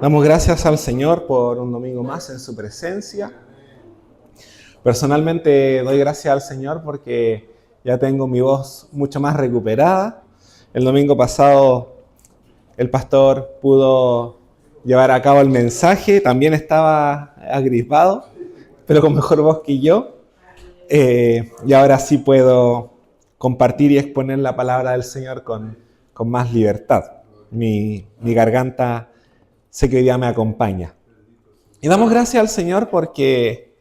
Damos gracias al Señor por un domingo más en su presencia. Personalmente doy gracias al Señor porque ya tengo mi voz mucho más recuperada. El domingo pasado el pastor pudo llevar a cabo el mensaje, también estaba agripado, pero con mejor voz que yo. Y ahora sí puedo compartir y exponer la palabra del Señor con más libertad. Mi garganta sé que hoy día me acompaña. Y damos gracias al Señor porque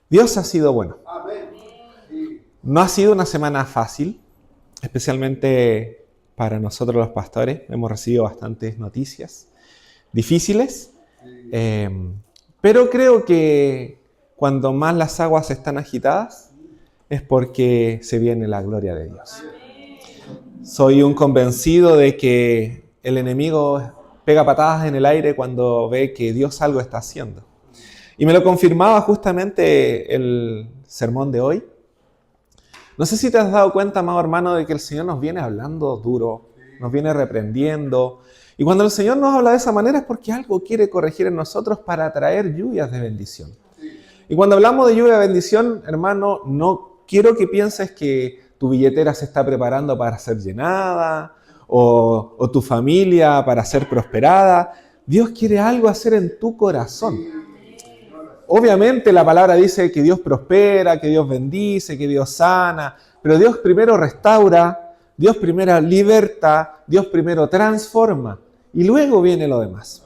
Dios ha sido bueno. No ha sido una semana fácil, especialmente para nosotros los pastores. Hemos recibido bastantes noticias difíciles, pero creo que cuando más las aguas están agitadas es porque se viene la gloria de Dios. Soy un convencido de que el enemigo pega patadas en el aire cuando ve que Dios algo está haciendo. Y me lo confirmaba justamente el sermón de hoy. No sé si te has dado cuenta, amado hermano, de que el Señor nos viene hablando duro, nos viene reprendiendo. Y cuando el Señor nos habla de esa manera es porque algo quiere corregir en nosotros para traer lluvias de bendición. Y cuando hablamos de lluvia de bendición, hermano, no quiero que pienses que tu billetera se está preparando para ser llenada o tu familia para ser prosperada. Dios quiere algo hacer en tu corazón. Obviamente la palabra dice que Dios prospera, que Dios bendice, que Dios sana, pero Dios primero restaura, Dios primero liberta, Dios primero transforma y luego viene lo demás.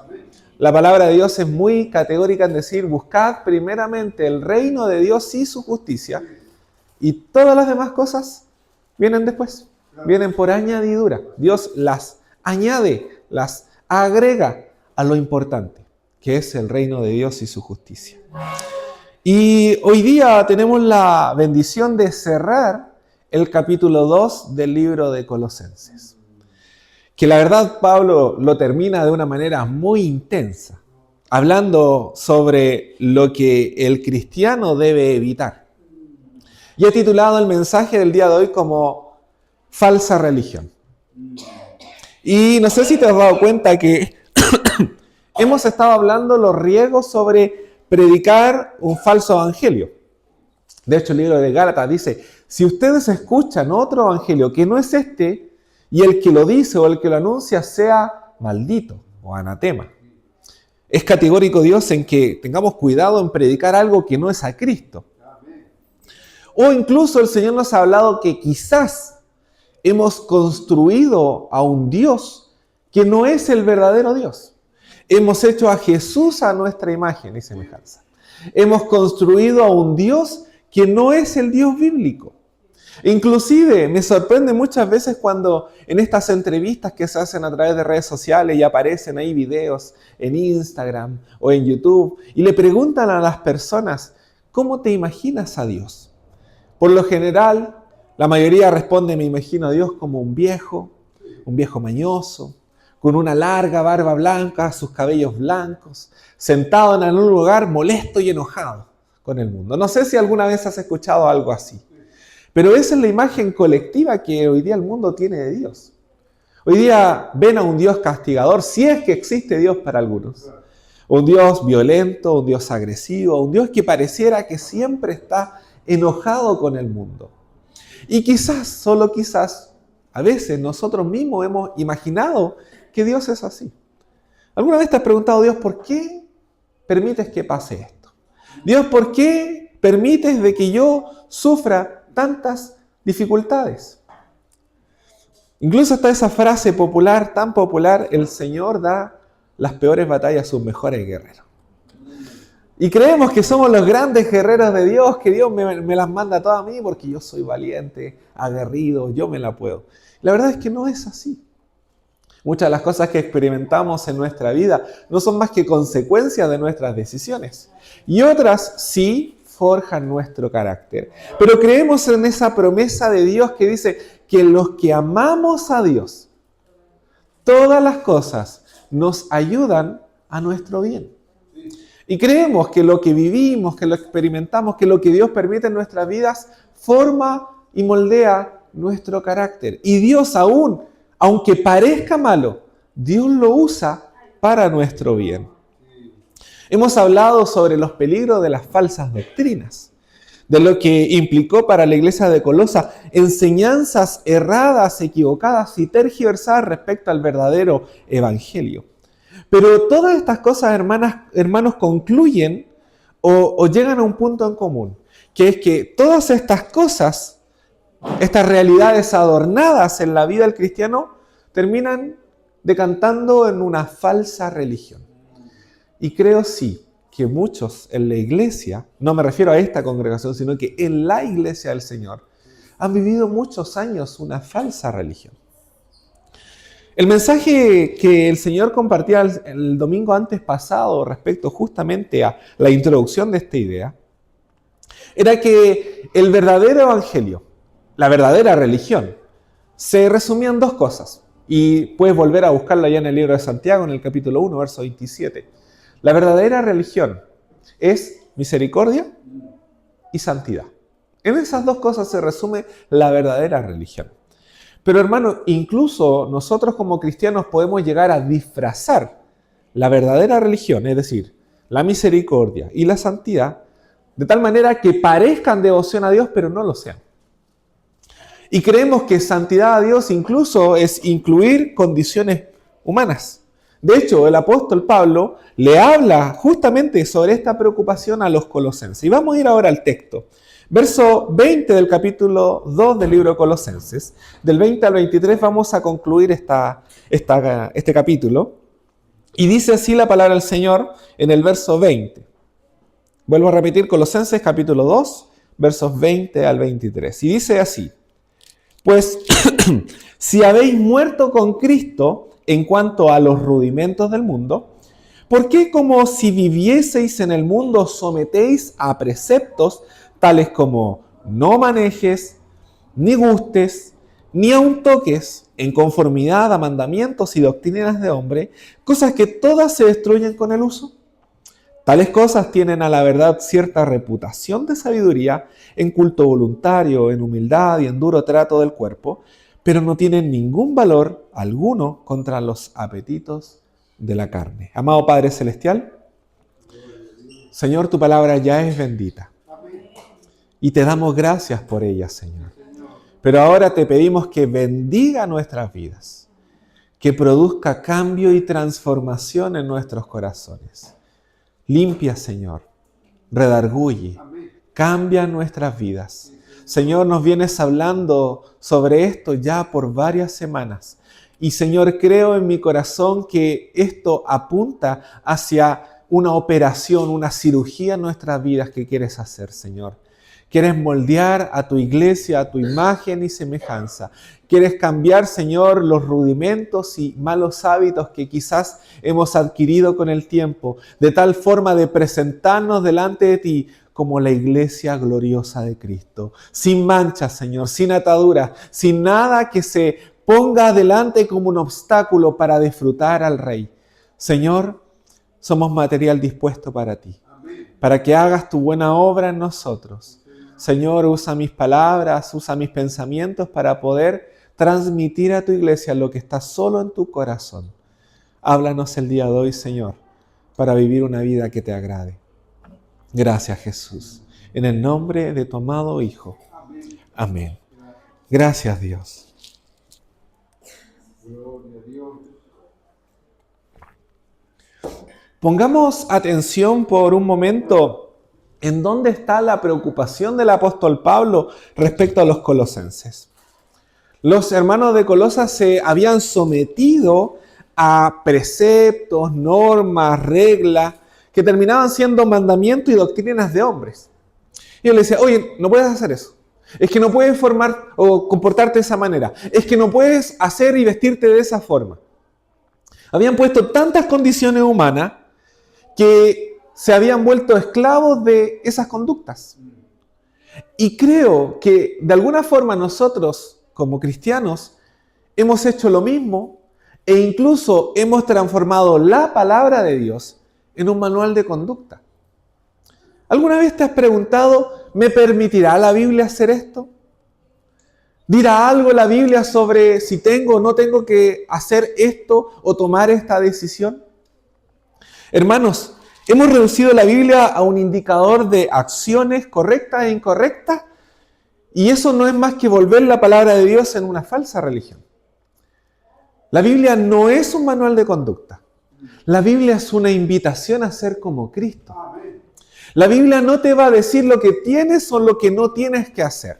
La palabra de Dios es muy categórica en decir, buscad primeramente el reino de Dios y su justicia y todas las demás cosas vienen después, vienen por añadidura. Dios las añade, las agrega a lo importante, que es el reino de Dios y su justicia. Y hoy día tenemos la bendición de cerrar el capítulo 2 del libro de Colosenses. Que la verdad Pablo lo termina de una manera muy intensa, hablando sobre lo que el cristiano debe evitar. Y he titulado el mensaje del día de hoy como falsa religión. Y no sé si te has dado cuenta que hemos estado hablando los riesgos sobre predicar un falso evangelio. De hecho, el libro de Gálatas dice, si ustedes escuchan otro evangelio que no es este, y el que lo dice o el que lo anuncia sea maldito o anatema. Es categórico Dios en que tengamos cuidado en predicar algo que no es a Cristo. O incluso el Señor nos ha hablado que quizás hemos construido a un Dios que no es el verdadero Dios. Hemos hecho a Jesús a nuestra imagen y semejanza. Hemos construido a un Dios que no es el Dios bíblico. Inclusive me sorprende muchas veces cuando en estas entrevistas que se hacen a través de redes sociales y aparecen ahí videos en Instagram o en YouTube y le preguntan a las personas, ¿cómo te imaginas a Dios? Por lo general, la mayoría responde, me imagino a Dios como un viejo mañoso, con una larga barba blanca, sus cabellos blancos, sentado en algún lugar molesto y enojado con el mundo. No sé si alguna vez has escuchado algo así, pero esa es la imagen colectiva que hoy día el mundo tiene de Dios. Hoy día ven a un Dios castigador, si es que existe Dios para algunos. Un Dios violento, un Dios agresivo, un Dios que pareciera que siempre está enojado con el mundo. Y quizás, solo quizás, a veces nosotros mismos hemos imaginado que Dios es así. ¿Alguna vez te has preguntado, Dios, ¿por qué permites que pase esto? Dios, ¿por qué permites de que yo sufra tantas dificultades? Incluso está esa frase popular, tan popular, el Señor da las peores batallas a sus mejores guerreros. Y creemos que somos los grandes guerreros de Dios, que Dios me las manda todas a mí porque yo soy valiente, aguerrido, yo me la puedo. La verdad es que no es así. Muchas de las cosas que experimentamos en nuestra vida no son más que consecuencias de nuestras decisiones. Y otras sí forjan nuestro carácter. Pero creemos en esa promesa de Dios que dice que los que amamos a Dios, todas las cosas nos ayudan a nuestro bien. Y creemos que lo que vivimos, que lo experimentamos, que lo que Dios permite en nuestras vidas, forma y moldea nuestro carácter. Y Dios aún, aunque parezca malo, Dios lo usa para nuestro bien. Hemos hablado sobre los peligros de las falsas doctrinas, de lo que implicó para la iglesia de Colosa enseñanzas erradas, equivocadas y tergiversadas respecto al verdadero evangelio. Pero todas estas cosas, hermanos, concluyen o llegan a un punto en común, que es que todas estas cosas, estas realidades adornadas en la vida del cristiano, terminan decantando en una falsa religión. Y creo sí que muchos en la iglesia, no me refiero a esta congregación, sino que en la iglesia del Señor, han vivido muchos años una falsa religión. El mensaje que el Señor compartía el domingo antes pasado respecto justamente a la introducción de esta idea, era que el verdadero evangelio, la verdadera religión, se resumía en dos cosas. Y puedes volver a buscarla ya en el libro de Santiago, en el capítulo 1, verso 27. La verdadera religión es misericordia y santidad. En esas dos cosas se resume la verdadera religión. Pero hermano, incluso nosotros como cristianos podemos llegar a disfrazar la verdadera religión, es decir, la misericordia y la santidad, de tal manera que parezcan devoción a Dios, pero no lo sean. Y creemos que santidad a Dios incluso es incluir condiciones humanas. De hecho, el apóstol Pablo le habla justamente sobre esta preocupación a los colosenses. Y vamos a ir ahora al texto. Verso 20 del capítulo 2 del libro de Colosenses. Del 20 al 23 vamos a concluir este capítulo. Y dice así la palabra del Señor en el verso 20. Vuelvo a repetir, Colosenses capítulo 2, versos 20 al 23. Y dice así: pues si habéis muerto con Cristo en cuanto a los rudimentos del mundo, ¿por qué como si vivieseis en el mundo os sometéis a preceptos tales como no manejes, ni gustes, ni aun toques, en conformidad a mandamientos y doctrinas de hombre, cosas que todas se destruyen con el uso? Tales cosas tienen a la verdad cierta reputación de sabiduría en culto voluntario, en humildad y en duro trato del cuerpo, pero no tienen ningún valor alguno contra los apetitos de la carne. Amado Padre Celestial, Señor, tu palabra ya es bendita y te damos gracias por ella, Señor. Pero ahora te pedimos que bendiga nuestras vidas, que produzca cambio y transformación en nuestros corazones. Limpia, Señor, redarguye, cambia nuestras vidas. Señor, nos vienes hablando sobre esto ya por varias semanas. Y Señor, creo en mi corazón que esto apunta hacia una operación, una cirugía en nuestras vidas que quieres hacer, Señor. Quieres moldear a tu iglesia, a tu imagen y semejanza. Quieres cambiar, Señor, los rudimentos y malos hábitos que quizás hemos adquirido con el tiempo, de tal forma de presentarnos delante de ti como la iglesia gloriosa de Cristo. Sin manchas, Señor, sin ataduras, sin nada que se ponga adelante como un obstáculo para disfrutar al Rey. Señor, somos material dispuesto para ti, para que hagas tu buena obra en nosotros. Señor, usa mis palabras, usa mis pensamientos para poder transmitir a tu iglesia lo que está solo en tu corazón. Háblanos el día de hoy, Señor, para vivir una vida que te agrade. Gracias, Jesús. En el nombre de tu amado Hijo. Amén. Gracias, Dios. Pongamos atención por un momento en dónde está la preocupación del apóstol Pablo respecto a los colosenses. Los hermanos de Colosas se habían sometido a preceptos, normas, reglas, que terminaban siendo mandamientos y doctrinas de hombres. Y él le decía, oye, no puedes hacer eso. Es que no puedes formar o comportarte de esa manera. Es que no puedes hacer y vestirte de esa forma. Habían puesto tantas condiciones humanas que se habían vuelto esclavos de esas conductas. Y creo que de alguna forma nosotros, como cristianos, hemos hecho lo mismo e incluso hemos transformado la palabra de Dios en un manual de conducta. ¿Alguna vez te has preguntado, ¿me permitirá la Biblia hacer esto? ¿Dirá algo la Biblia sobre si tengo o no tengo que hacer esto o tomar esta decisión? Hermanos, Hemos reducido la Biblia a un indicador de acciones correctas e incorrectas, y eso no es más que volver la palabra de Dios en una falsa religión. La Biblia no es un manual de conducta. La Biblia es una invitación a ser como Cristo. La Biblia no te va a decir lo que tienes o lo que no tienes que hacer.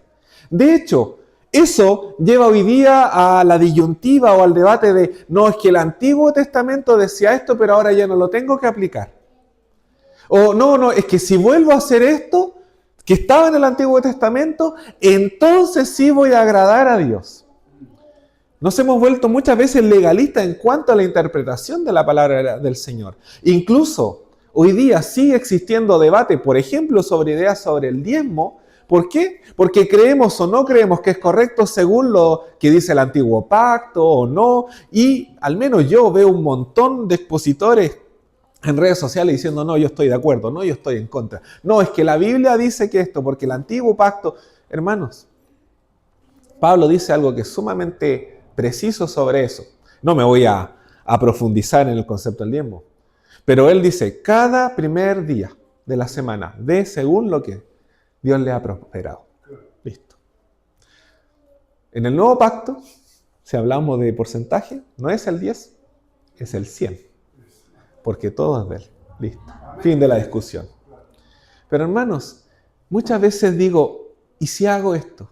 De hecho, eso lleva hoy día a la disyuntiva o al debate de, no, es que el Antiguo Testamento decía esto, pero ahora ya no lo tengo que aplicar. O no, es que si vuelvo a hacer esto, que estaba en el Antiguo Testamento, entonces sí voy a agradar a Dios. Nos hemos vuelto muchas veces legalistas en cuanto a la interpretación de la palabra del Señor. Incluso hoy día sigue existiendo debate, por ejemplo, sobre ideas sobre el diezmo. ¿Por qué? Porque creemos o no creemos que es correcto según lo que dice el Antiguo Pacto o no. Y al menos yo veo un montón de expositores en redes sociales diciendo, no, yo estoy de acuerdo, no, yo estoy en contra. No, es que la Biblia dice que esto, porque el Antiguo Pacto... Hermanos, Pablo dice algo que es sumamente preciso sobre eso. No me voy a profundizar en el concepto del diezmo. Pero él dice, cada primer día de la semana, dé según lo que Dios le ha prosperado. Listo. En el nuevo pacto, si hablamos de porcentaje, no es el 10, es el 100. Porque todo es de él. Listo. Fin de la discusión. Pero hermanos, muchas veces digo, ¿y si hago esto?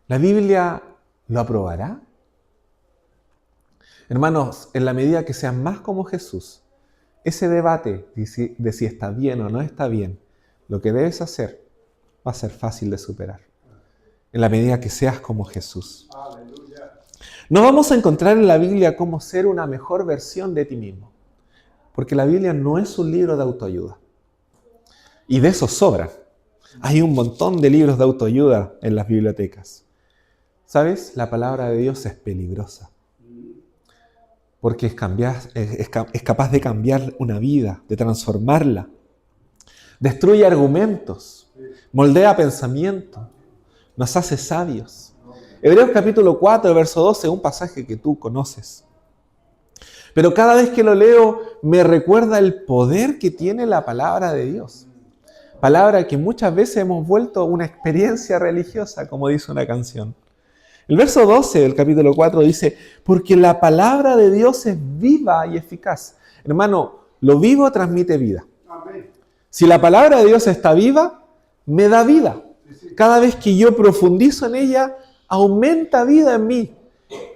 ¿La Biblia lo aprobará? Hermanos, en la medida que sean más como Jesús, ese debate de si está bien o no está bien, lo que debes hacer va a ser fácil de superar. En la medida que seas como Jesús. No vamos a encontrar en la Biblia cómo ser una mejor versión de ti mismo. Porque la Biblia no es un libro de autoayuda. Y de eso sobran. Hay un montón de libros de autoayuda en las bibliotecas. ¿Sabes? La palabra de Dios es peligrosa. Porque es capaz de cambiar una vida, de transformarla. Destruye argumentos, moldea pensamientos, nos hace sabios. Hebreos capítulo 4, verso 12, un pasaje que tú conoces. Pero cada vez que lo leo me recuerda el poder que tiene la palabra de Dios. Palabra que muchas veces hemos vuelto una experiencia religiosa, como dice una canción. El verso 12 del capítulo 4 dice, porque la palabra de Dios es viva y eficaz. Hermano, lo vivo transmite vida. Si la palabra de Dios está viva, me da vida. Cada vez que yo profundizo en ella, aumenta vida en mí,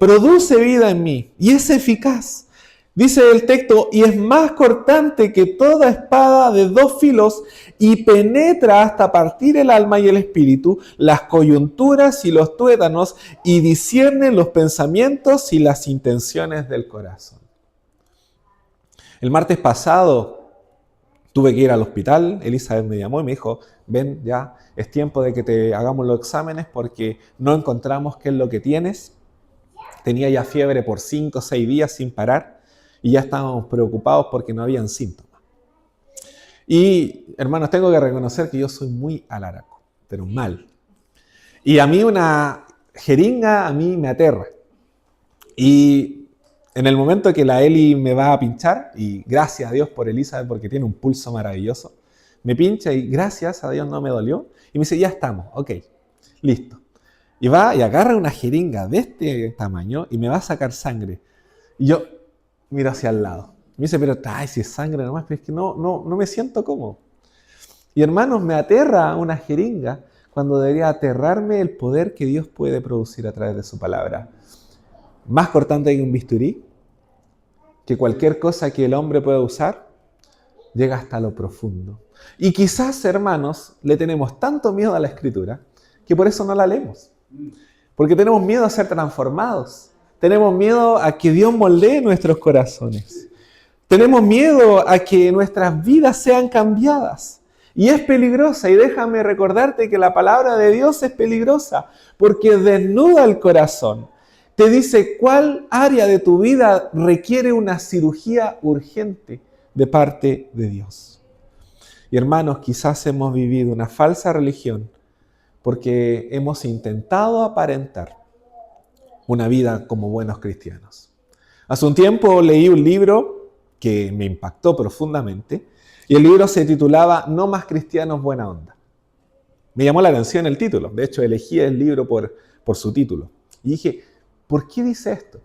produce vida en mí y es eficaz. Dice el texto, y es más cortante que toda espada de 2 filos y penetra hasta partir el alma y el espíritu, las coyunturas y los tuétanos, y discierne los pensamientos y las intenciones del corazón. El martes pasado tuve que ir al hospital, Elizabeth me llamó y me dijo, ven ya, es tiempo de que te hagamos los exámenes porque no encontramos qué es lo que tienes. Tenía ya fiebre por 5 o 6 días sin parar. Y ya estábamos preocupados porque no habían síntomas. Y, hermanos, tengo que reconocer que yo soy muy alaraco, pero mal. Y a mí una jeringa a mí me aterra. Y en el momento que la Eli me va a pinchar, y gracias a Dios por Elizabeth porque tiene un pulso maravilloso, me pincha y gracias a Dios no me dolió. Y me dice, ya estamos, ok, listo. Y va y agarra una jeringa de este tamaño y me va a sacar sangre. Y yo miro hacia el lado. Me dice, pero si es sangre nomás, pero es que no me siento cómodo. Y hermanos, me aterra una jeringa cuando debería aterrarme el poder que Dios puede producir a través de su palabra. Más cortante que un bisturí, que cualquier cosa que el hombre pueda usar, llega hasta lo profundo. Y quizás, hermanos, le tenemos tanto miedo a la Escritura que por eso no la leemos. Porque tenemos miedo a ser transformados. Tenemos miedo a que Dios moldee nuestros corazones. Tenemos miedo a que nuestras vidas sean cambiadas. Y es peligrosa. Y déjame recordarte que la palabra de Dios es peligrosa porque desnuda el corazón. Te dice cuál área de tu vida requiere una cirugía urgente de parte de Dios. Y hermanos, quizás hemos vivido una falsa religión porque hemos intentado aparentar una vida como buenos cristianos. Hace un tiempo leí un libro que me impactó profundamente. Y el libro se titulaba No más cristianos buena onda. Me llamó la atención el título. De hecho, elegí el libro por su título. Y dije, ¿por qué dice esto?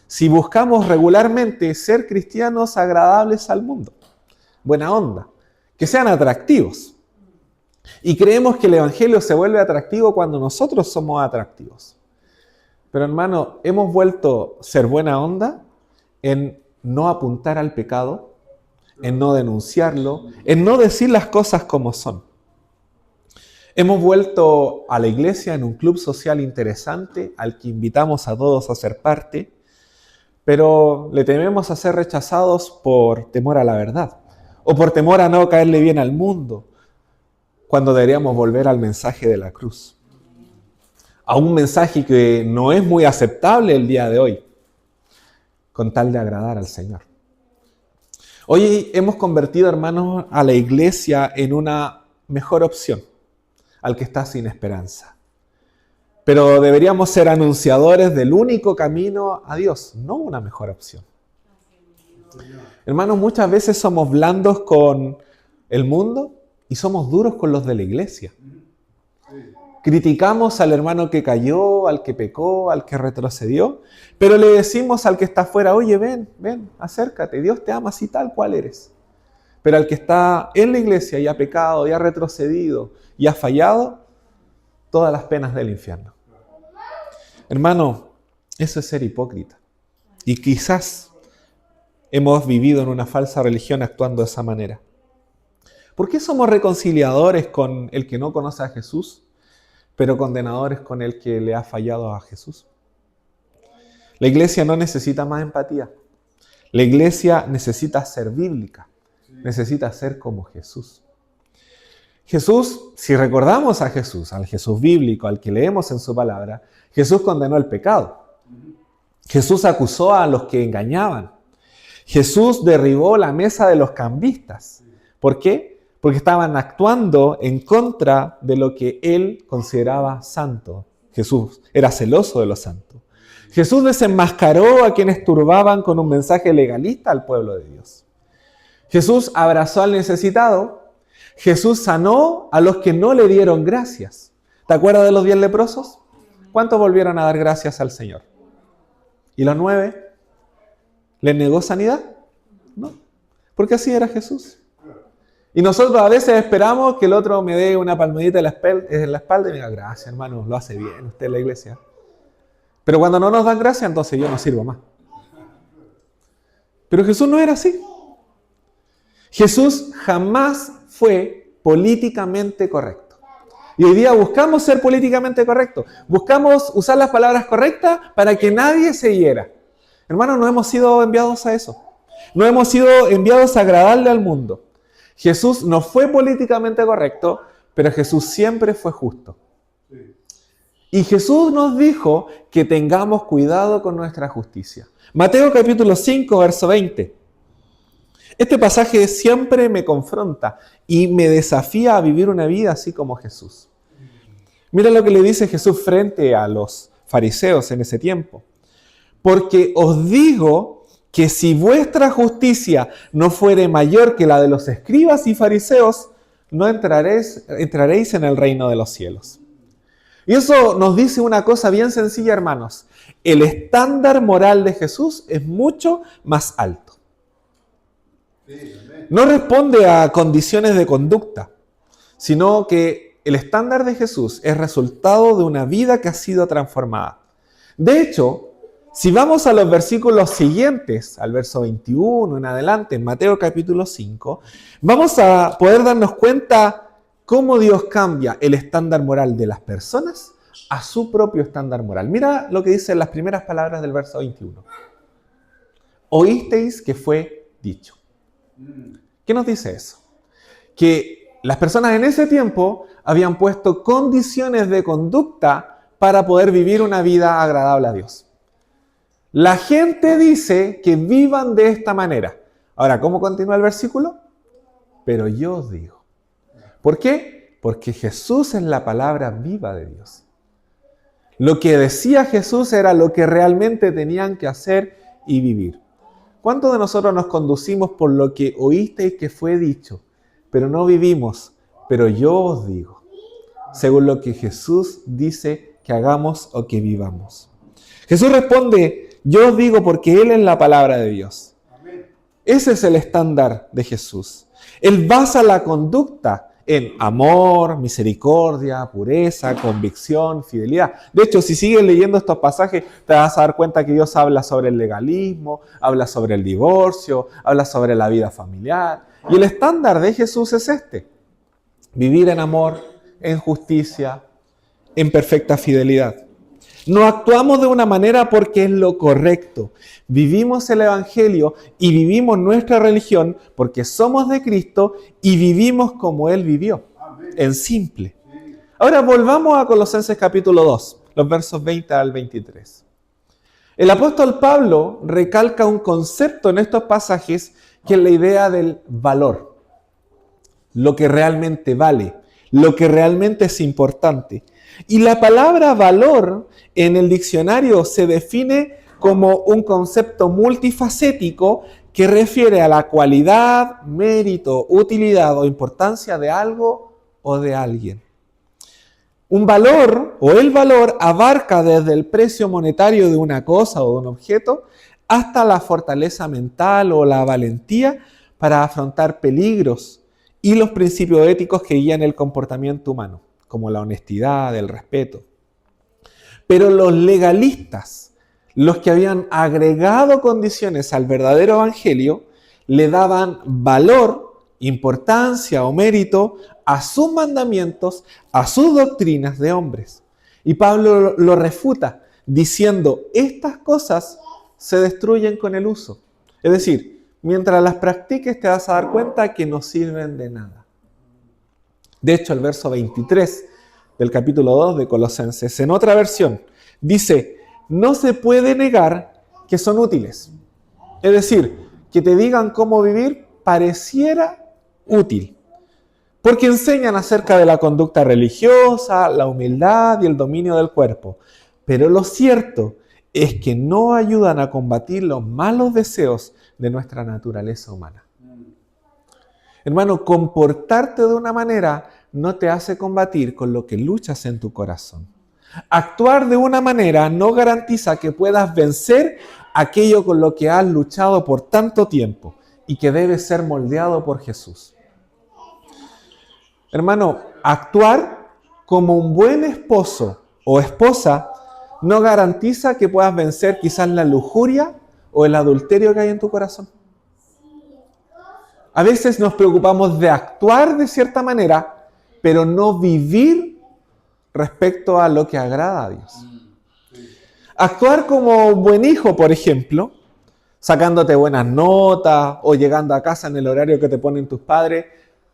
Si buscamos regularmente ser cristianos agradables al mundo, buena onda, que sean atractivos. Y creemos que el evangelio se vuelve atractivo cuando nosotros somos atractivos. Pero hermano, hemos vuelto a ser buena onda en no apuntar al pecado, en no denunciarlo, en no decir las cosas como son. Hemos vuelto a la iglesia en un club social interesante al que invitamos a todos a ser parte, pero le tememos a ser rechazados por temor a la verdad o por temor a no caerle bien al mundo, cuando deberíamos volver al mensaje de la cruz. A un mensaje que no es muy aceptable el día de hoy, con tal de agradar al Señor. Hoy hemos convertido, hermanos, a la iglesia en una mejor opción al que está sin esperanza. Pero deberíamos ser anunciadores del único camino a Dios, no una mejor opción. Hermanos, muchas veces somos blandos con el mundo y somos duros con los de la iglesia. Criticamos al hermano que cayó, al que pecó, al que retrocedió, pero le decimos al que está afuera, oye, ven, acércate, Dios te ama así tal cual eres. Pero al que está en la iglesia y ha pecado, y ha retrocedido, y ha fallado, todas las penas del infierno. Hermano, eso es ser hipócrita. Y quizás hemos vivido en una falsa religión actuando de esa manera. ¿Por qué somos reconciliadores con el que no conoce a Jesús, pero condenadores con el que le ha fallado a Jesús? La iglesia no necesita más empatía. La iglesia necesita ser bíblica. Necesita ser como Jesús. Jesús, si recordamos a Jesús, al Jesús bíblico, al que leemos en su palabra, Jesús condenó el pecado. Jesús acusó a los que engañaban. Jesús derribó la mesa de los cambistas. ¿Por qué? Porque estaban actuando en contra de lo que él consideraba santo. Jesús era celoso de lo santo. Jesús desenmascaró a quienes turbaban con un mensaje legalista al pueblo de Dios. Jesús abrazó al necesitado. Jesús sanó a los que no le dieron gracias. ¿Te acuerdas de los 10 leprosos? ¿Cuántos volvieron a dar gracias al Señor? ¿Y los 9? ¿Les negó sanidad? No, porque así era Jesús. Y nosotros a veces esperamos que el otro me dé una palmadita en la espalda y me diga, gracias hermano, lo hace bien usted en la iglesia. Pero cuando no nos dan gracia, entonces yo no sirvo más. Pero Jesús no era así. Jesús jamás fue políticamente correcto. Y hoy día buscamos ser políticamente correctos. Buscamos usar las palabras correctas para que nadie se hiera. Hermanos, no hemos sido enviados a eso. No hemos sido enviados a agradarle al mundo. Jesús no fue políticamente correcto, pero Jesús siempre fue justo. Y Jesús nos dijo que tengamos cuidado con nuestra justicia. Mateo capítulo 5, verso 20. Este pasaje siempre me confronta y me desafía a vivir una vida así como Jesús. Mira lo que le dice Jesús frente a los fariseos en ese tiempo. Porque os digo que si vuestra justicia no fuere mayor que la de los escribas y fariseos, no entraréis en el reino de los cielos. Y eso nos dice una cosa bien sencilla, hermanos. El estándar moral de Jesús es mucho más alto. No responde a condiciones de conducta, sino que el estándar de Jesús es resultado de una vida que ha sido transformada. De hecho, si vamos a los versículos siguientes, al verso 21 en adelante, en Mateo capítulo 5, vamos a poder darnos cuenta cómo Dios cambia el estándar moral de las personas a su propio estándar moral. Mira lo que dicen las primeras palabras del verso 21. Oísteis que fue dicho. ¿Qué nos dice eso? Que las personas en ese tiempo habían puesto condiciones de conducta para poder vivir una vida agradable a Dios. La gente dice que vivan de esta manera. Ahora, ¿cómo continúa el versículo? Pero yo os digo. ¿Por qué? Porque Jesús es la palabra viva de Dios. Lo que decía Jesús era lo que realmente tenían que hacer y vivir. ¿Cuántos de nosotros nos conducimos por lo que oísteis que fue dicho, pero no vivimos? Pero yo os digo, según lo que Jesús dice que hagamos o que vivamos. Jesús responde, yo os digo porque Él es la palabra de Dios. Ese es el estándar de Jesús. Él basa la conducta en amor, misericordia, pureza, convicción, fidelidad. De hecho, si sigues leyendo estos pasajes, te vas a dar cuenta que Dios habla sobre el legalismo, habla sobre el divorcio, habla sobre la vida familiar. Y el estándar de Jesús es este: vivir en amor, en justicia, en perfecta fidelidad. No actuamos de una manera porque es lo correcto. Vivimos el Evangelio y vivimos nuestra religión porque somos de Cristo y vivimos como Él vivió, en simple. Ahora volvamos a Colosenses capítulo 2, los versos 20 al 23. El apóstol Pablo recalca un concepto en estos pasajes que es la idea del valor. Lo que realmente vale, lo que realmente es importante. Y la palabra valor en el diccionario se define como un concepto multifacético que refiere a la cualidad, mérito, utilidad o importancia de algo o de alguien. Un valor o el valor abarca desde el precio monetario de una cosa o de un objeto hasta la fortaleza mental o la valentía para afrontar peligros y los principios éticos que guían el comportamiento humano, como la honestidad, el respeto. Pero los legalistas, los que habían agregado condiciones al verdadero evangelio, le daban valor, importancia o mérito a sus mandamientos, a sus doctrinas de hombres. Y Pablo lo refuta diciendo, estas cosas se destruyen con el uso. Es decir, mientras las practiques te vas a dar cuenta que no sirven de nada. De hecho, el verso 23 del capítulo 2 de Colosenses, en otra versión, dice, no se puede negar que son útiles. Es decir, que te digan cómo vivir pareciera útil, porque enseñan acerca de la conducta religiosa, la humildad y el dominio del cuerpo. Pero lo cierto es que no ayudan a combatir los malos deseos de nuestra naturaleza humana. Hermano, comportarte de una manera no te hace combatir con lo que luchas en tu corazón. Actuar de una manera no garantiza que puedas vencer aquello con lo que has luchado por tanto tiempo y que debe ser moldeado por Jesús. Hermano, actuar como un buen esposo o esposa no garantiza que puedas vencer quizás la lujuria o el adulterio que hay en tu corazón. A veces nos preocupamos de actuar de cierta manera, pero no vivir respecto a lo que agrada a Dios. Actuar como un buen hijo, por ejemplo, sacándote buenas notas o llegando a casa en el horario que te ponen tus padres,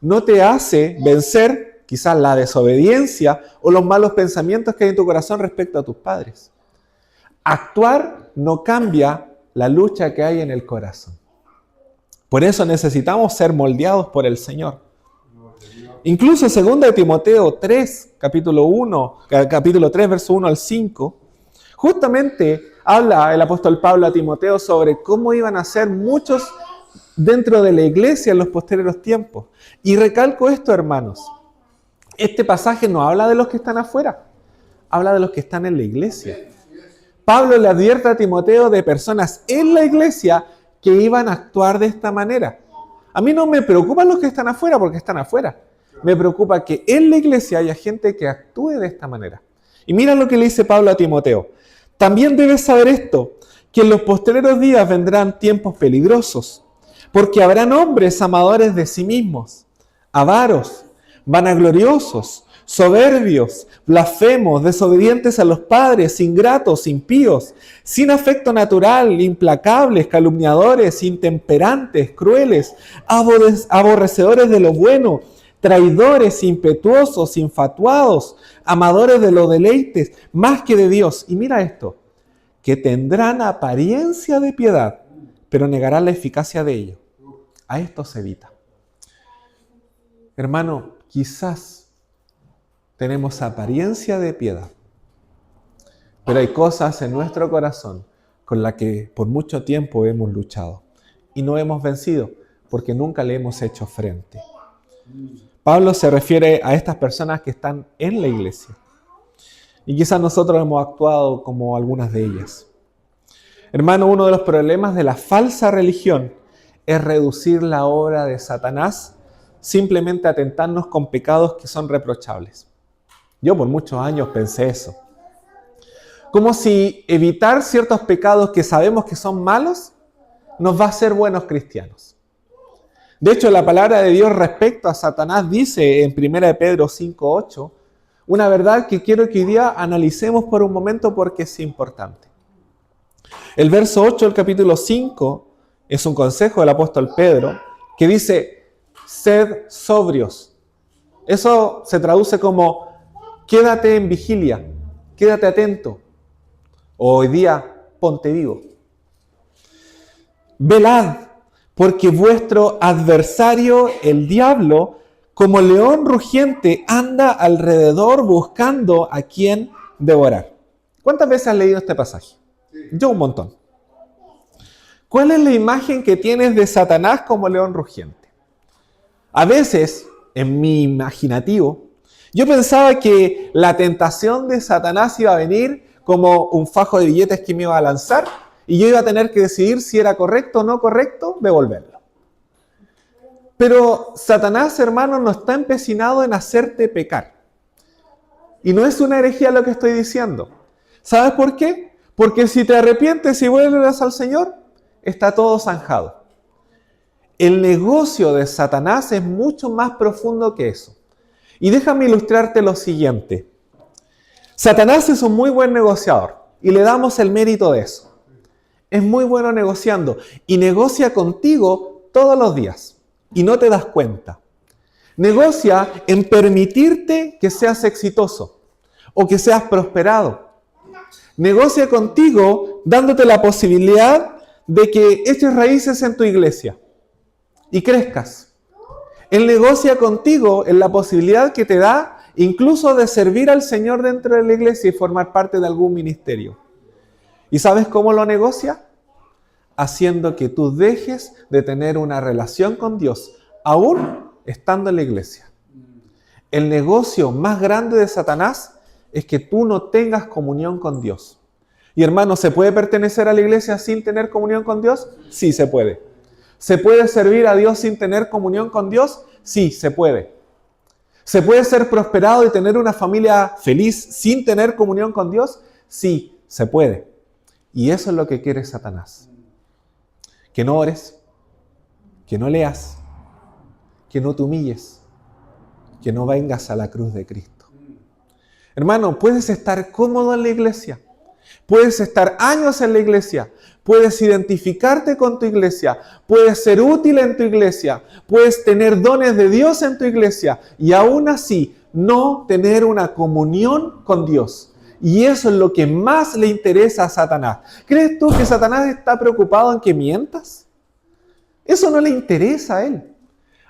no te hace vencer quizás la desobediencia o los malos pensamientos que hay en tu corazón respecto a tus padres. Actuar no cambia la lucha que hay en el corazón. Por eso necesitamos ser moldeados por el Señor. Incluso 2 Timoteo 3, capítulo 3, verso 1 al 5, justamente habla el apóstol Pablo a Timoteo sobre cómo iban a ser muchos dentro de la iglesia en los posteriores tiempos. Y recalco esto, hermanos. Este pasaje no habla de los que están afuera, habla de los que están en la iglesia. Pablo le advierte a Timoteo de personas en la iglesia que iban a actuar de esta manera. A mí no me preocupan los que están afuera porque están afuera. Me preocupa que en la iglesia haya gente que actúe de esta manera. Y mira lo que le dice Pablo a Timoteo. También debes saber esto, que en los posteriores días vendrán tiempos peligrosos, porque habrán hombres amadores de sí mismos, avaros, vanagloriosos, soberbios, blasfemos, desobedientes a los padres, ingratos, impíos, sin afecto natural, implacables, calumniadores, intemperantes, crueles, aborrecedores de lo bueno, traidores, impetuosos, infatuados, amadores de los deleites, más que de Dios. Y mira esto, que tendrán apariencia de piedad, pero negarán la eficacia de ello. A esto se evita. Hermano, quizás tenemos apariencia de piedad, pero hay cosas en nuestro corazón con las que por mucho tiempo hemos luchado. y no hemos vencido, porque nunca le hemos hecho frente. Pablo se refiere a estas personas que están en la iglesia. Y quizás nosotros hemos actuado como algunas de ellas. Hermano, uno de los problemas de la falsa religión es reducir la obra de Satanás simplemente a tentarnos con pecados que son reprochables. Yo por muchos años pensé eso. Como si evitar ciertos pecados que sabemos que son malos nos va a hacer buenos cristianos. De hecho, la palabra de Dios respecto a Satanás dice en 1 Pedro 5:8, una verdad que quiero que hoy día analicemos por un momento porque es importante. El verso 8 del capítulo 5 es un consejo del apóstol Pedro que dice, sed sobrios. Eso se traduce como, quédate en vigilia, quédate atento. O hoy día, ponte vivo. Velad, porque vuestro adversario, el diablo, como león rugiente, anda alrededor buscando a quien devorar. ¿Cuántas veces has leído este pasaje? Yo un montón. ¿Cuál es la imagen que tienes de Satanás como león rugiente? A veces, en mi imaginativo, yo pensaba que la tentación de Satanás iba a venir como un fajo de billetes que me iba a lanzar y yo iba a tener que decidir si era correcto o no correcto devolverlo. Pero Satanás, hermano, no está empecinado en hacerte pecar. Y no es una herejía lo que estoy diciendo. ¿Sabes por qué? Porque si te arrepientes y vuelves al Señor, está todo zanjado. El negocio de Satanás es mucho más profundo que eso. Y déjame ilustrarte lo siguiente. Satanás es un muy buen negociador y le damos el mérito de eso. Es muy bueno negociando y negocia contigo todos los días y no te das cuenta. Negocia en permitirte que seas exitoso o que seas prosperado. Negocia contigo dándote la posibilidad de que eches raíces en tu iglesia y crezcas. Él negocia contigo en la posibilidad que te da incluso de servir al Señor dentro de la iglesia y formar parte de algún ministerio. ¿Y sabes cómo lo negocia? Haciendo que tú dejes de tener una relación con Dios, aún estando en la iglesia. El negocio más grande de Satanás es que tú no tengas comunión con Dios. Y hermano, ¿se puede pertenecer a la iglesia sin tener comunión con Dios? Sí, se puede. ¿Se puede servir a Dios sin tener comunión con Dios? Sí, se puede. ¿Se puede ser prosperado y tener una familia feliz sin tener comunión con Dios? Sí, se puede. Y eso es lo que quiere Satanás. Que no ores, que no leas, que no te humilles, que no vengas a la cruz de Cristo. Hermano, puedes estar cómodo en la iglesia, puedes estar años en la iglesia, puedes identificarte con tu iglesia, puedes ser útil en tu iglesia, puedes tener dones de Dios en tu iglesia y aún así no tener una comunión con Dios. Y eso es lo que más le interesa a Satanás. ¿Crees tú que Satanás está preocupado en que mientas? Eso no le interesa a él.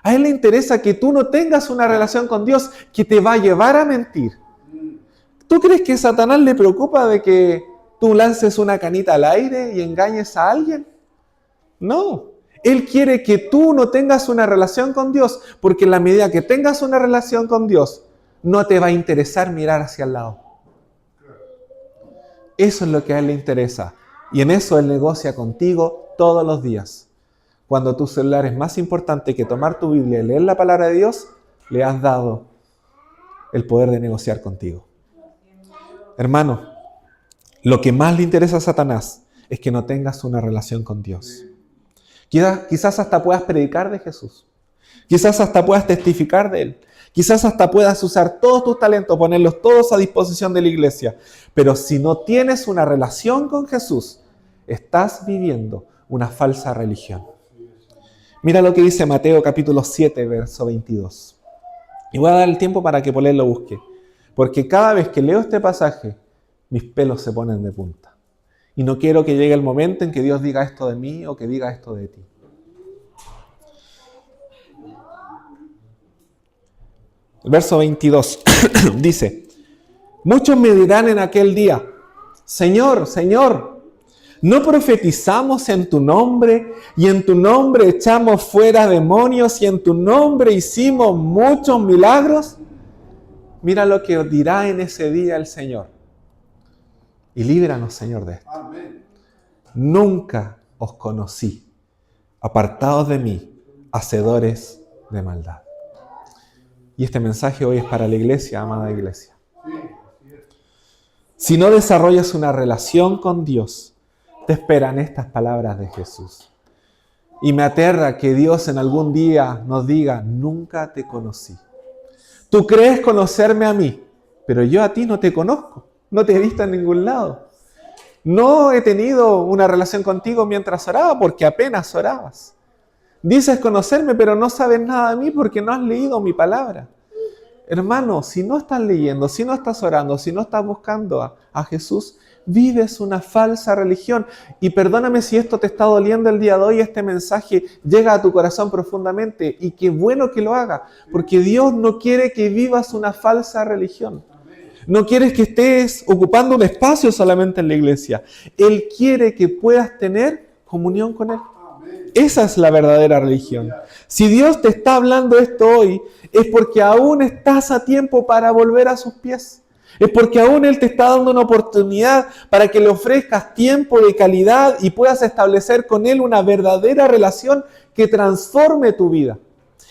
A él le interesa que tú no tengas una relación con Dios que te va a llevar a mentir. ¿Tú crees que a Satanás le preocupa de que tú lances una canita al aire y engañes a alguien? No. Él quiere que tú no tengas una relación con Dios, porque en la medida que tengas una relación con Dios, no te va a interesar mirar hacia el lado. Eso es lo que a él le interesa. Y en eso él negocia contigo todos los días. Cuando tu celular es más importante que tomar tu Biblia y leer la palabra de Dios, le has dado el poder de negociar contigo. Hermano, lo que más le interesa a Satanás es que no tengas una relación con Dios. Quizás hasta puedas predicar de Jesús. Quizás hasta puedas testificar de Él. Quizás hasta puedas usar todos tus talentos, ponerlos todos a disposición de la iglesia. Pero si no tienes una relación con Jesús, estás viviendo una falsa religión. Mira lo que dice Mateo capítulo 7, verso 22. Y voy a dar el tiempo para que Polén lo busque. Porque cada vez que leo este pasaje, mis pelos se ponen de punta. Y no quiero que llegue el momento en que Dios diga esto de mí o que diga esto de ti. El verso 22 dice: muchos me dirán en aquel día: Señor, Señor, ¿No profetizamos en tu nombre y en tu nombre echamos fuera demonios y en tu nombre hicimos muchos milagros? Mira lo que os dirá en ese día el Señor. Y líbranos, Señor, de esto. Amén. Nunca os conocí, apartados de mí, hacedores de maldad. Y este mensaje hoy es para la iglesia, amada iglesia. Si no desarrollas una relación con Dios, te esperan estas palabras de Jesús. Y me aterra que Dios en algún día nos diga, nunca te conocí. Tú crees conocerme a mí, pero yo a ti no te conozco, no te he visto en ningún lado. No he tenido una relación contigo mientras oraba, porque apenas orabas. Dices conocerme, pero no sabes nada de mí porque no has leído mi palabra. Hermano, si no estás leyendo, si no estás orando, si no estás buscando a Jesús, vives una falsa religión. Y perdóname si esto te está doliendo el día de hoy, este mensaje llega a tu corazón profundamente. Y qué bueno que lo haga, porque Dios no quiere que vivas una falsa religión. No quiere que estés ocupando un espacio solamente en la iglesia. Él quiere que puedas tener comunión con Él. Esa es la verdadera religión. Si Dios te está hablando esto hoy, es porque aún estás a tiempo para volver a sus pies. Es porque aún Él te está dando una oportunidad para que le ofrezcas tiempo de calidad y puedas establecer con Él una verdadera relación que transforme tu vida.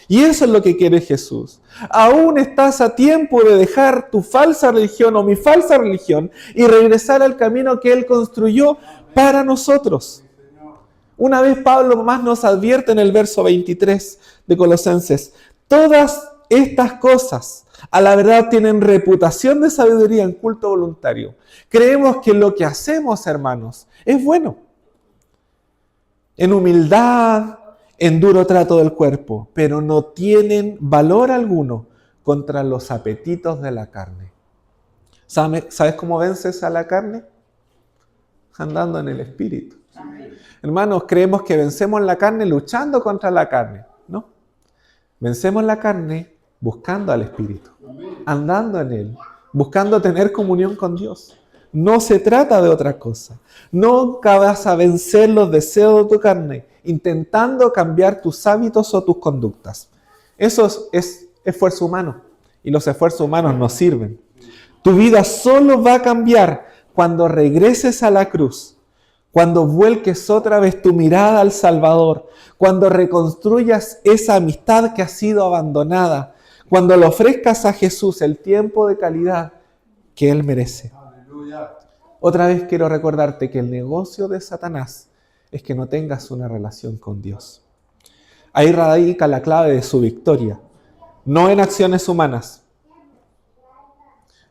Y eso es lo que quiere Jesús. Aún estás a tiempo de dejar tu falsa religión o mi falsa religión y regresar al camino que Él construyó para nosotros. Una vez Pablo más nos advierte en el verso 23 de Colosenses, todas estas cosas a la verdad tienen reputación de sabiduría en culto voluntario. Creemos que lo que hacemos, hermanos, es bueno. En humildad, en duro trato del cuerpo, pero no tienen valor alguno contra los apetitos de la carne. ¿Sabes cómo vences a la carne? Andando en el Espíritu. Hermanos, creemos que vencemos la carne luchando contra la carne. No. Vencemos la carne buscando al Espíritu, andando en Él, buscando tener comunión con Dios. No se trata de otra cosa. Nunca vas a vencer los deseos de tu carne intentando cambiar tus hábitos o tus conductas. Eso es esfuerzo humano y los esfuerzos humanos no sirven. Tu vida solo va a cambiar cuando regreses a la cruz, cuando vuelques otra vez tu mirada al Salvador, cuando reconstruyas esa amistad que ha sido abandonada, cuando le ofrezcas a Jesús el tiempo de calidad que Él merece. Aleluya. Otra vez quiero recordarte que el negocio de Satanás es que no tengas una relación con Dios. Ahí radica la clave de su victoria, no en acciones humanas.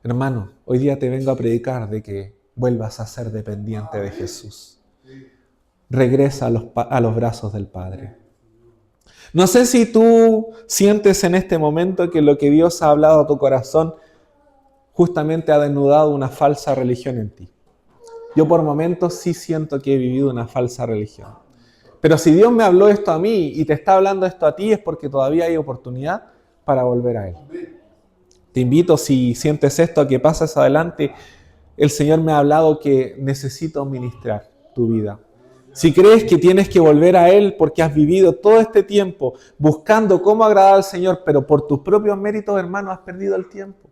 Hermano, hoy día te vengo a predicar de que vuelvas a ser dependiente de Jesús. Regresa a los brazos del Padre. No sé si tú sientes en este momento que lo que Dios ha hablado a tu corazón justamente ha desnudado una falsa religión en ti. Yo por momentos sí siento que he vivido una falsa religión. Pero si Dios me habló esto a mí y te está hablando esto a ti es porque todavía hay oportunidad para volver a Él. Te invito, si sientes esto, a que pases adelante. El Señor me ha hablado que necesito ministrar tu vida. Si crees que tienes que volver a Él porque has vivido todo este tiempo buscando cómo agradar al Señor, pero por tus propios méritos, hermano, has perdido el tiempo.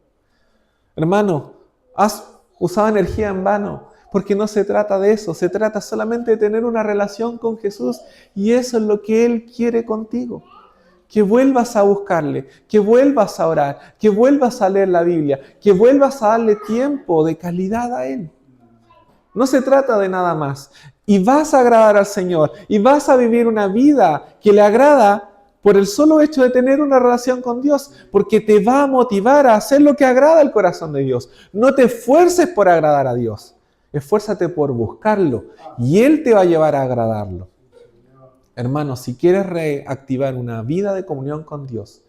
Hermano, has usado energía en vano, porque no se trata de eso, se trata solamente de tener una relación con Jesús y eso es lo que Él quiere contigo. Que vuelvas a buscarle, que vuelvas a orar, que vuelvas a leer la Biblia, que vuelvas a darle tiempo de calidad a Él. No se trata de nada más. Y vas a agradar al Señor y vas a vivir una vida que le agrada por el solo hecho de tener una relación con Dios, porque te va a motivar a hacer lo que agrada al corazón de Dios. No te esfuerces por agradar a Dios, esfuérzate por buscarlo y Él te va a llevar a agradarlo. Hermano, si quieres reactivar una vida de comunión con Dios,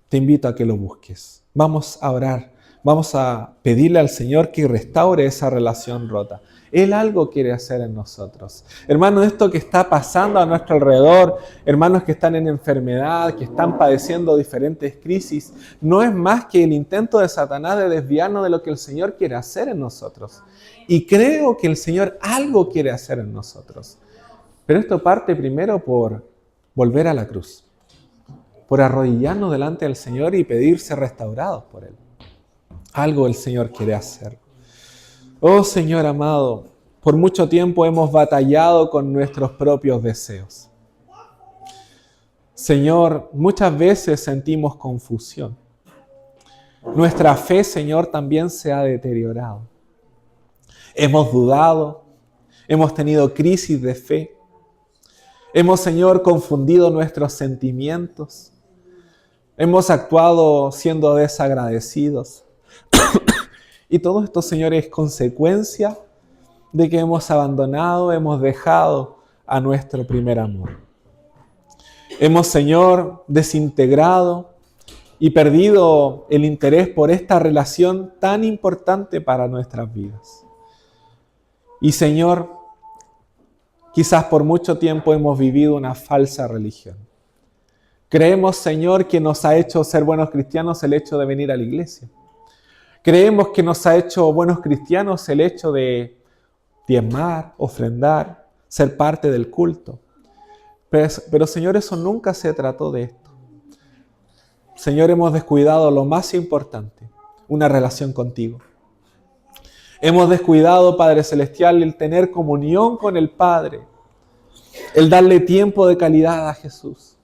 te invito a que lo busques. Vamos a orar Vamos a pedirle al Señor que restaure esa relación rota. Él algo quiere hacer en nosotros. Hermanos, esto que está pasando a nuestro alrededor, hermanos que están en enfermedad, que están padeciendo diferentes crisis, no es más que el intento de Satanás de desviarnos de lo que el Señor quiere hacer en nosotros. Y creo que el Señor algo quiere hacer en nosotros. Pero esto parte primero por volver a la cruz, por arrodillarnos delante del Señor y pedir ser restaurados por Él. Algo el Señor quiere hacer. Oh Señor amado, por mucho tiempo hemos batallado con nuestros propios deseos. Señor, muchas veces sentimos confusión. Nuestra fe, Señor, también se ha deteriorado. Hemos dudado, hemos tenido crisis de fe. Hemos, Señor, confundido nuestros sentimientos. Hemos actuado siendo desagradecidos. Y todo esto, Señor, es consecuencia de que hemos abandonado, hemos dejado a nuestro primer amor. Hemos, Señor, desintegrado y perdido el interés por esta relación tan importante para nuestras vidas. Y, Señor, quizás por mucho tiempo hemos vivido una falsa religión. Creemos, Señor, que nos ha hecho ser buenos cristianos el hecho de venir a la iglesia. Creemos que nos ha hecho buenos cristianos el hecho de diezmar, ofrendar, ser parte del culto. Pero Señor, eso nunca se trató de esto. Señor, hemos descuidado lo más importante, una relación contigo. Hemos descuidado, Padre Celestial, el tener comunión con el Padre, el darle tiempo de calidad a Jesús,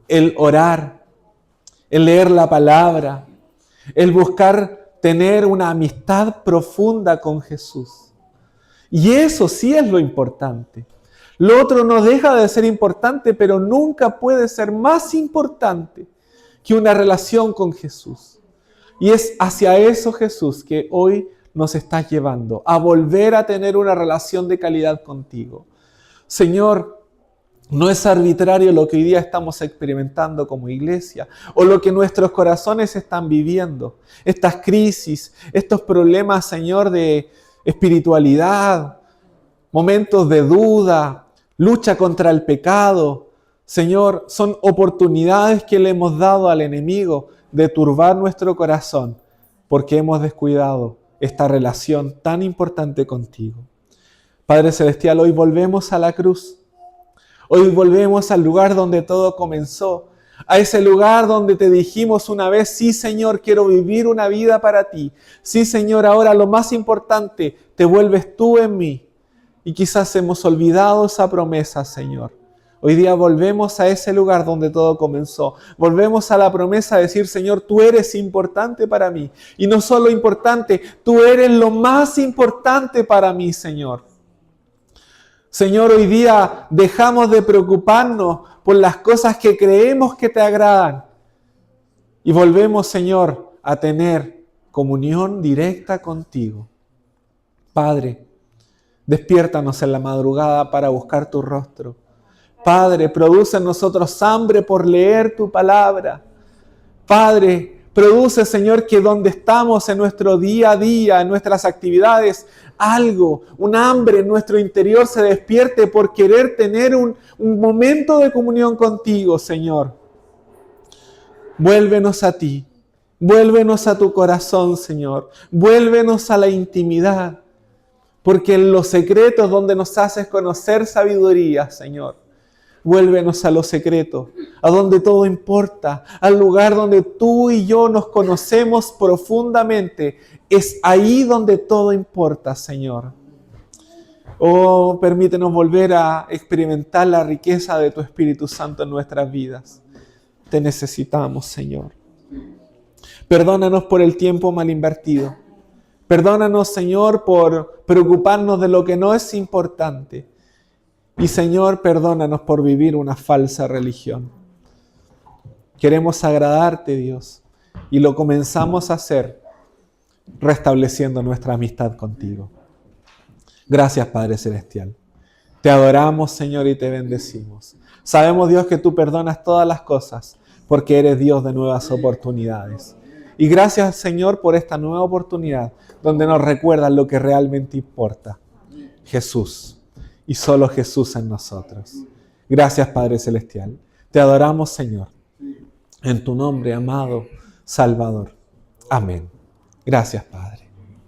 el orar, el leer la palabra, el buscar tener una amistad profunda con Jesús. Y eso sí es lo importante. Lo otro no deja de ser importante, pero nunca puede ser más importante que una relación con Jesús. Y es hacia eso, Jesús, que hoy nos estás llevando, a volver a tener una relación de calidad contigo. Señor, no es arbitrario lo que hoy día estamos experimentando como iglesia o lo que nuestros corazones están viviendo. Estas crisis, estos problemas, Señor, de espiritualidad, momentos de duda, lucha contra el pecado. Señor, son oportunidades que le hemos dado al enemigo de turbar nuestro corazón porque hemos descuidado esta relación tan importante contigo. Padre Celestial, hoy volvemos a la cruz. Hoy volvemos al lugar donde todo comenzó, a ese lugar donde te dijimos una vez, sí Señor, quiero vivir una vida para ti. Sí Señor, ahora lo más importante, te vuelves tú en mí. Y quizás hemos olvidado esa promesa, Señor. Hoy día volvemos a ese lugar donde todo comenzó. Volvemos a la promesa de decir, Señor, tú eres importante para mí. Y no solo importante, tú eres lo más importante para mí, Señor. Señor, hoy día dejamos de preocuparnos por las cosas que creemos que te agradan y volvemos, Señor, a tener comunión directa contigo. Padre, despiértanos en la madrugada para buscar tu rostro. Padre, produce en nosotros hambre por leer tu palabra. Padre, produce, Señor, que donde estamos en nuestro día a día, en nuestras actividades, algo, un hambre en nuestro interior se despierte por querer tener un momento de comunión contigo, Señor. Vuélvenos a ti, vuélvenos a tu corazón, Señor. Vuélvenos a la intimidad, porque en los secretos donde nos haces conocer sabiduría, Señor. Vuélvenos a lo secreto, a donde todo importa, al lugar donde tú y yo nos conocemos profundamente. Es ahí donde todo importa, Señor. Oh, permítenos volver a experimentar la riqueza de tu Espíritu Santo en nuestras vidas. Te necesitamos, Señor. Perdónanos por el tiempo mal invertido. Perdónanos, Señor, por preocuparnos de lo que no es importante. Y Señor, perdónanos por vivir una falsa religión. Queremos agradarte, Dios, y lo comenzamos a hacer restableciendo nuestra amistad contigo. Gracias, Padre Celestial. Te adoramos, Señor, y te bendecimos. Sabemos, Dios, que tú perdonas todas las cosas porque eres Dios de nuevas oportunidades. Y gracias, Señor, por esta nueva oportunidad donde nos recuerdan lo que realmente importa. Jesús. Y solo Jesús en nosotros. Gracias, Padre Celestial. Te adoramos, Señor. En tu nombre, amado Salvador. Amén. Gracias, Padre.